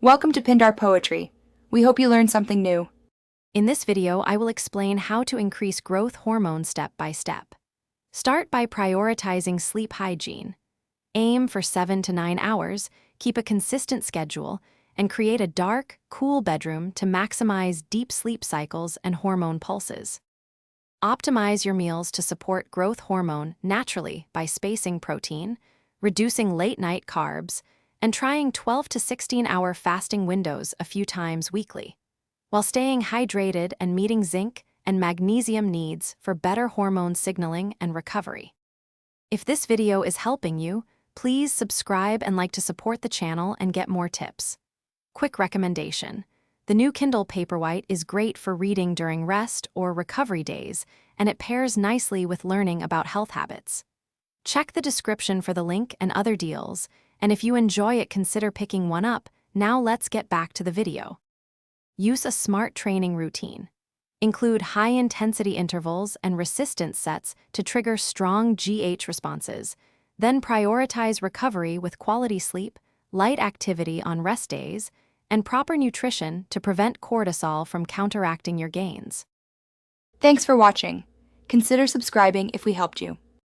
Welcome to Pindar Poetry. We hope you learned something new. In this video, I will explain how to increase growth hormone step by step. Start by prioritizing sleep hygiene. Aim for 7 to 9 hours, keep a consistent schedule, and create a dark, cool bedroom to maximize deep sleep cycles and hormone pulses. Optimize your meals to support growth hormone naturally by spacing protein, reducing late-night carbs, and trying 12 to 16-hour fasting windows a few times weekly, while staying hydrated and meeting zinc and magnesium needs for better hormone signaling and recovery. If this video is helping you, please subscribe and like to support the channel and get more tips. Quick recommendation: the new Kindle Paperwhite is great for reading during rest or recovery days, and it pairs nicely with learning about health habits. Check the description for the link and other deals, and if you enjoy it, consider picking one up. Now let's get back to the video. Use a smart training routine. Include high-intensity intervals and resistance sets to trigger strong GH responses. Then prioritize recovery with quality sleep, light activity on rest days, and proper nutrition to prevent cortisol from counteracting your gains. Thanks for watching. Consider subscribing if we helped you.